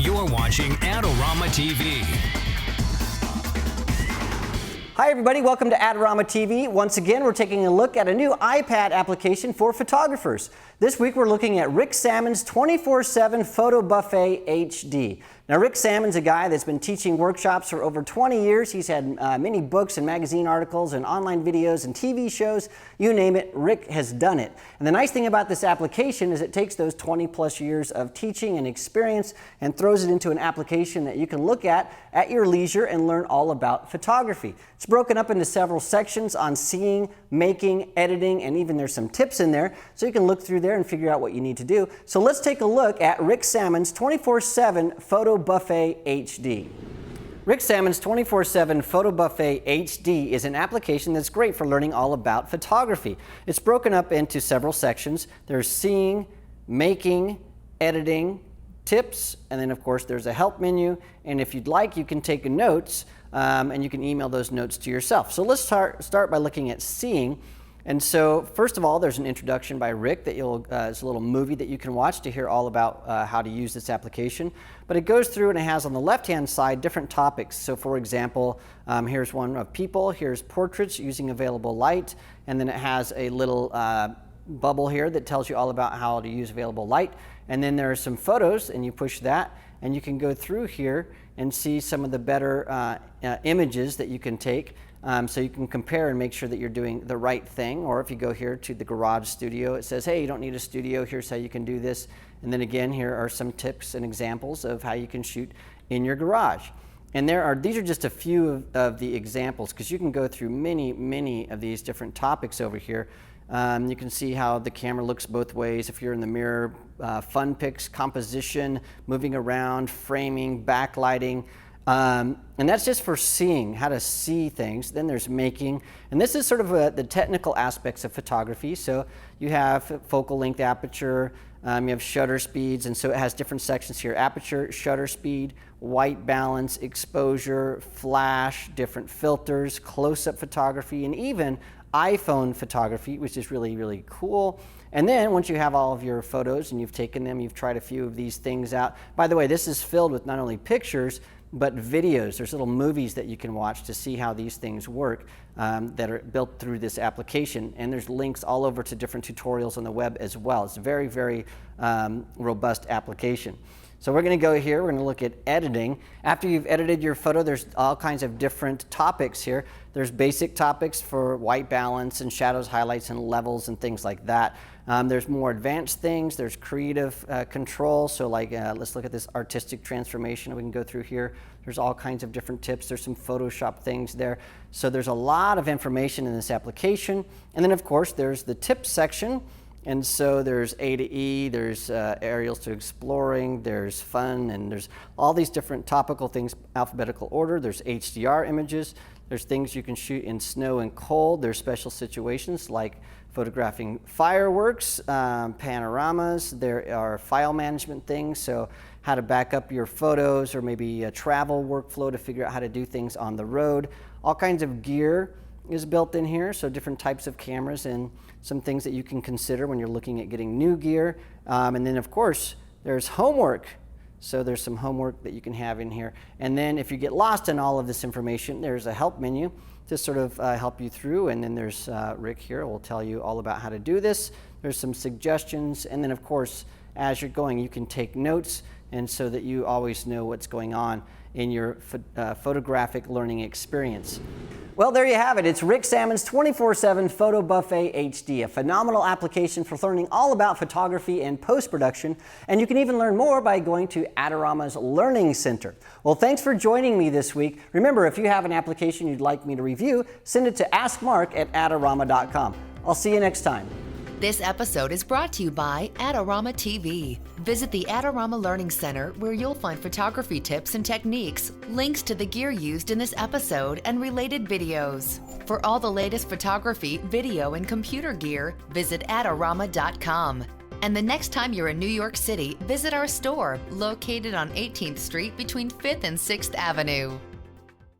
You're watching Adorama TV. Hi everybody, welcome to Adorama TV. Once again, we're taking a look at a new iPad application for photographers. This week we're looking at Rick Salmon's 24/7 Photo Buffet HD. Now Rick Salmon's a guy that's been teaching workshops for over 20 years. He's had many books and magazine articles and online videos and TV shows. You name it, Rick has done it. And the nice thing about this application is it takes those 20 plus years of teaching and experience and throws it into an application that you can look at your leisure and learn all about photography. It's broken up into several sections on seeing, making, editing, and even there's some tips in there, so you can look through there and figure out what you need to do. So let's take a look at Rick Salmon's 24/7 Photo Buffet HD. Rick Salmon's 24/7 Photo Buffet HD is an application that's great for learning all about photography. It's broken up into several sections. There's seeing, making, editing, tips, and then of course there's a help menu, and if you'd like you can take notes and you can email those notes to yourself. So let's start by looking at seeing. And so first of all, there's an introduction by Rick that it's a little movie that you can watch to hear all about how to use this application. But it goes through and it has on the left-hand side different topics. So for example, here's one of people, here's portraits using available light, and then it has a little bubble here that tells you all about how to use available light. And then there are some photos, and you push that, and you can go through here and see some of the better images that you can take. So you can compare and make sure that you're doing the right thing. Or if you go here to the garage studio, it says, hey, you don't need a studio, here's how you can do this. And then again, here are some tips and examples of how you can shoot in your garage. And these are just a few of the examples, because you can go through many of these different topics over here. You can see how the camera looks both ways. If you're in the mirror, fun pics, composition, moving around, framing, backlighting. And that's just for seeing, how to see things. Then there's making, and this is sort of the technical aspects of photography. So you have focal length aperture, you have shutter speeds, and so it has different sections here: aperture, shutter speed, white balance, exposure, flash, different filters, close-up photography, and even iPhone photography, which is really cool. And then once you have all of your photos and you've taken them, you've tried a few of these things out. By the way, this is filled with not only pictures, but videos. There's little movies that you can watch to see how these things work that are built through this application. And there's links all over to different tutorials on the web as well. It's a very robust application. So we're going to go here, we're going to look at editing. After you've edited your photo, there's all kinds of different topics here. There's basic topics for white balance and shadows, highlights, and levels and things like that. There's more advanced things. There's creative control. So like, let's look at this artistic transformation. We can go through here. There's all kinds of different tips. There's some Photoshop things there. So there's a lot of information in this application. And then of course, there's the tips section. And so there's A to E, there's aerials to exploring, there's fun, and there's all these different topical things, alphabetical order. There's HDR images. There's things you can shoot in snow and cold. There's special situations like photographing fireworks, panoramas. There are file management things, so how to back up your photos, or maybe a travel workflow to figure out how to do things on the road. All kinds of gear is built in here, so different types of cameras and some things that you can consider when you're looking at getting new gear. And then of course there's homework, so there's some homework that you can have in here. And then if you get lost in all of this information, there's a help menu to sort of help you through. And then there's Rick here who will tell you all about how to do this. There's some suggestions, and then of course as you're going you can take notes, and so that you always know what's going on in your photographic learning experience. Well, there you have it. It's Rick Salmon's 24/7 Photo Buffet HD, a phenomenal application for learning all about photography and post-production. And you can even learn more by going to Adorama's Learning Center. Well, thanks for joining me this week. Remember, if you have an application you'd like me to review, send it to askmark@adorama.com. I'll see you next time. This episode is brought to you by Adorama TV. Visit the Adorama Learning Center, where you'll find photography tips and techniques, links to the gear used in this episode, and related videos. For all the latest photography, video, and computer gear, visit Adorama.com. And the next time you're in New York City, visit our store, located on 18th Street between 5th and 6th Avenue.